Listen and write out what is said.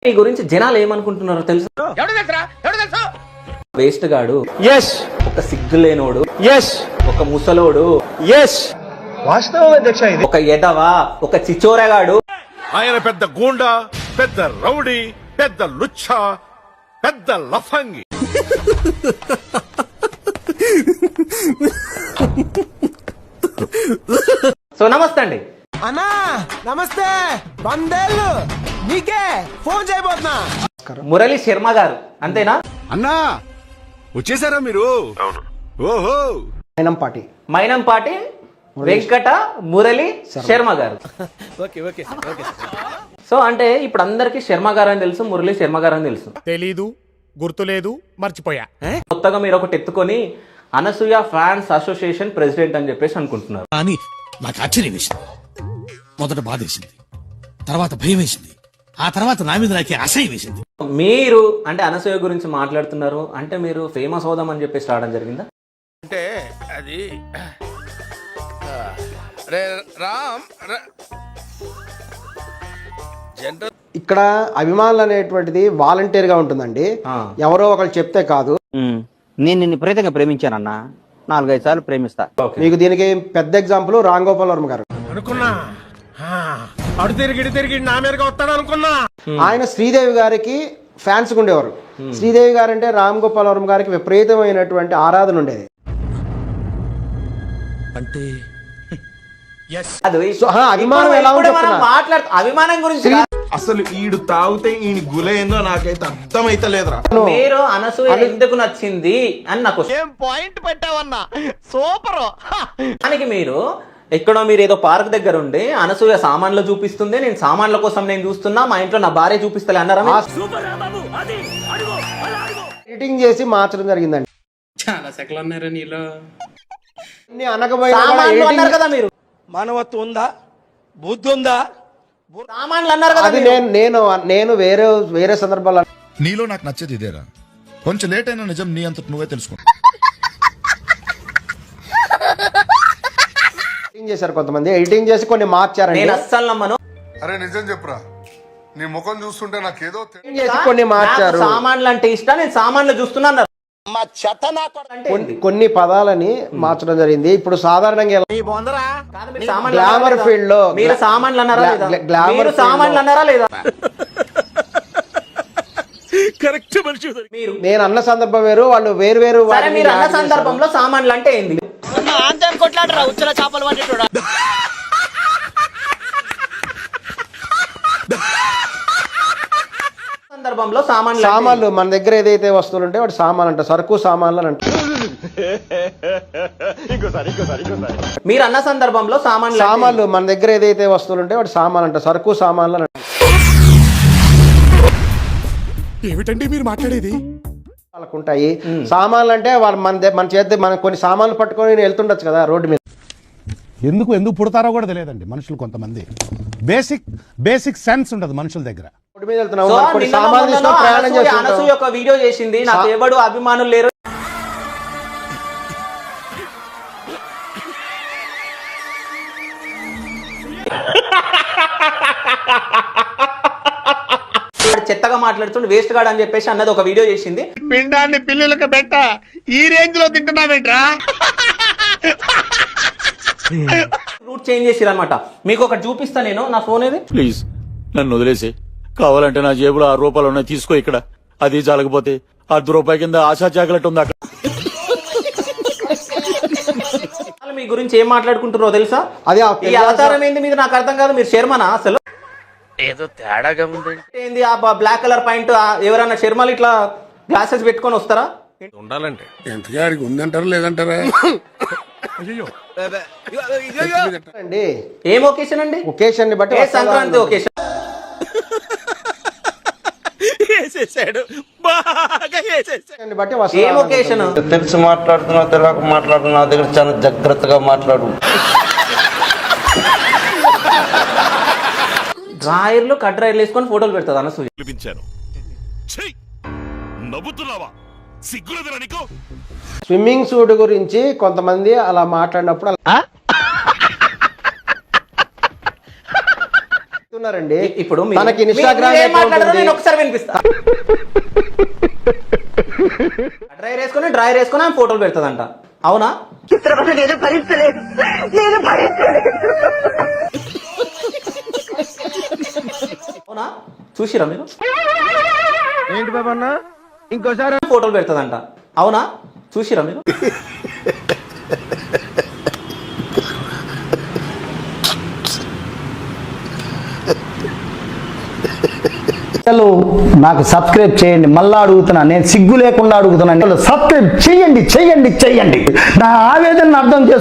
మీ గురించి జనాలు ఏమనుకుంటున్నారో తెలుసు? వేస్ట్ గాడు, ఒక సిగ్గు లేనోడు, ఒక ముసలోడు, వాస్తవం అధ్యక్ష, ఇది ఒక ఎదవా, ఒక చిచోరగాడు. ఆయన పెద్ద గూండా, పెద్ద రౌడీ, పెద్ద లుచ్చా, పెద్ద లఫంగి. సో నమస్తే అండి. అన్నా నమస్తే, వందేళ్ళు నీకే ఫోన్ చేయబోతున్నా. మురళీ శర్మ గారు అంతేనా? అన్నా వచ్చేసారా మీరు? ఓహో, మైనంపాటి వెంకట మురళీ శర్మ గారు. సో అంటే ఇప్పుడు అందరికి శర్మ గారు అని తెలుసు, మురళీ శర్మ గారు అని తెలుసు. తెలీదు, గుర్తులేదు, మర్చిపోయా. కొత్తగా మీరు ఒకటి ఎత్తుకొని అనసూయ ఫ్యాన్స్ అసోసియేషన్ ప్రెసిడెంట్ అని చెప్పేసి అనుకుంటున్నారు. కానీ నాకు ఆశ్చర్యం వేసింది. మొదట బాధ వేసింది, తర్వాత భయం వేసింది, ఆ తర్వాత నా మీద నాకే అసహ్యం వేసింది. మీరు అంటే అనసూయ గురించి మాట్లాడుతున్నారు అంటే మీరు ఫేమస్ అవుదాం అని చెప్పేసి రావడం జరిగిందా? అంటే అది ఇక్కడ అభిమానులు అనేటువంటిది వాలంటీర్ గా ఉంటుందండి. ఎవరో ఒకరు చెప్తే కాదు. నేను నిన్ను విపరీతంగా ప్రేమించానన్నా, 4-5 సార్లు ప్రేమిస్తా. మీకు దీనికి పెద్ద ఎగ్జాంపుల్ రామ్ గోపాల్ వర్మ గారు. అనుకున్నా అడు తిరిగి నా మీదగా వస్తాడు అనుకున్నా. ఆయన శ్రీదేవి గారికి ఫ్యాన్స్ ఉండేవారు. శ్రీదేవి గారు అంటే రామ్ గోపాల్ వర్మ గారికి విపరీతమైనటువంటి ఆరాధన ఉండేది. అంటే అభిమానం ఎలా అభిమానం గురించి అసలు ఈడు తాగితే ఈయన గులేందో నాకైతే అర్థమైతే లేదురా. మీరు అనసూయ ఎందుకు నచ్చింది అని నాకు పాయింట్ పెట్టావన్నా, సూపర్. దానికి మీరు ఎక్కడో మీరు ఏదో పార్క్ దగ్గర ఉండి అనసూయ సామాన్లు చూపిస్తుంది, నేను సామాన్ల కోసం నేను చూస్తున్నా, మా ఇంట్లో నా భార్య చూపిస్తలే అన్నారా? ఎడిటింగ్ చేసి మార్చడం జరిగిందండి. చాలా సెకలు అన్నారా నీలో? సామాన్లు అన్నారు కదా మీరు, మానవత్వం ఉందా, బుద్ధి ఉందా? సామాన్లు అన్నారు కదా. అది నేను వేరే సందర్భాల్లో నీలో నాకు నచ్చేది ఇదేరా. కొంచెం లేట్ అయినా నిజం నీ అంతట నువ్వే తెలుసుకో. ఎడిటింగ్ చేశారు కొంతమంది, ఎడిటింగ్ చేసి కొన్ని మార్చారండి. నేను అస్సలు నమ్మను. అరే నిజం చెప్పురా, నీ ముఖం చూస్తుంటే నాకేదో ఎడిటింగ్ చేసి కొన్ని మార్చారు. సామాన్లు అంటే ఇష్టం, నేను సామాన్లు చూస్తున్నా అన్నారు. కొన్ని పదాలని మార్చడం జరిగింది. ఇప్పుడు సాధారణంగా గ్లామర్ ఫీల్డ్ లో మీరు సామాన్లు అన్నారా లేదా? గ్లామర్ సామాన్లు అన్నారా లేదా? కరెక్ట్ మనిషి. నేను అన్న సందర్భం వేరు, వాళ్ళు వేరు వేరు. సరే, మీరు అన్న సందర్భంలో సామాన్లు అంటే ఏంది? కొట్లాడరా ఉచ్చల చేపలు పట్టేటోడా. సందర్భంలో సామాన్లు మన దగ్గర ఏదైతే వస్తువులు ఉంటే వాటి సామాన్లు అంట, సరుకు సామాన్లు అని అంటారు. మీరు అన్న సందర్భంలో సామాన్లు మన దగ్గర ఏదైతే వస్తువులు ఉంటే వాటి సామాన్లు అంట, సరుకు సామాన్లు అని అంటారు. ఏమిటండి మీరు మాట్లాడేది? వాళ్ళకు ఉంటాయి సామాన్లు అంటే వాళ్ళు మన చేతి మనం కొన్ని సామాన్లు పట్టుకొని వెళ్తుండొచ్చు కదా రోడ్డు మీద. ఎందుకు పుడతారో కూడా తెలియదండి మనుషులు. కొంతమంది బేసిక్ సెన్స్ ఉండదు మనుషుల దగ్గర. రోడ్డు మీద వెళ్తున్నాం, కొన్ని సామాన్లు తీసుకొని ప్రయాణం చేస్తున్నాం. అనసూయ ఒక వీడియో చేసింది, నాకు ఎవడు అభిమానులు లేరు. చెత్తగా మాట్లాడుతుండే వేస్ట్ గాడు అని చెప్పేసి అన్నది ఒక వీడియో చేసింది. పిండాన్ని పిల్లలకు పెట్ట ఈ రేంజ్ లో తింటున్నావేంట్రా? రూట్ చేంజ్ చేసిరు అనమాట. మీకు ఒకటి చూపిస్తా నేను, నా ఫోన్ ఏది. ప్లీజ్ నన్ను వదిలేసి, కావాలంటే నా జేబులో 6 రూపాయలు ఉన్నాయి, తీసుకో. ఇక్కడ అది చాలకపోతే 10 రూపాయల కింద ఆశా చాకలెట్ ఉంది అక్కడ. మీ గురించి ఏం మాట్లాడుకుంటున్నారో తెలుసా? అది ఈ అవతారం ఏంది మీద నాకు అర్థం కాదు. మీరు శర్మనా? అసలు ఏదో తేడాగా ఉంది. ఏంది ఆ బ్లాక్ కలర్ పాయింట్? ఎవరన్నా శర్మలు ఇట్లా గ్లాసెస్ పెట్టుకొని వస్తారా? ఉండాలంటే ఎంతగా ఉందంటారా లేదంటారా? అండి ఏం ఒకేషన్ అండి? ఒకేషన్ ని బట్టి సంక్రాంతి ఒకేషన్. ఏం ఒకేషన్? తెలిసి మాట్లాడుతున్నా, తెలియక మాట్లాడుతున్నా, నా దగ్గర చాలా జాగ్రత్తగా మాట్లాడు. డ్రాయర్లు కట్ డ్రాయర్లు వేసుకొని ఫోటోలు పెడతాది అనసూయ. నవ్వుతున్నావా? సిగ్గులేదురా నీకు? స్విమ్మింగ్ సూట్ గురించి కొంతమంది అలా మాట్లాడినప్పుడు చెప్తున్నారండి. ఇప్పుడు తనకి ఇన్స్టాగ్రామ్ ఏం అకౌంట్ మాట్లాడారో ఉంది. నేను ఒకసారి వినిపిస్తా. డ్రైర్ వేసుకొని ఆమె ఫోటోలు పెడతదంట. అవునా? అవునా? చూసిరా మీరు? ఏంటి బాబా అన్న ఇంకోసారి ఫోటోలు పెడతదంట. అవునా? చూసిరా మీరు? నాకు సబ్స్క్రైబ్ చేయండి. మళ్ళా అడుగుతున్నా, నేను సిగ్గు లేకుండా అడుగుతున్నాను. సబ్స్క్రైబ్ చేయండి, చేయండి, చేయండి. నా ఆవేదన అర్థం చేసుకో.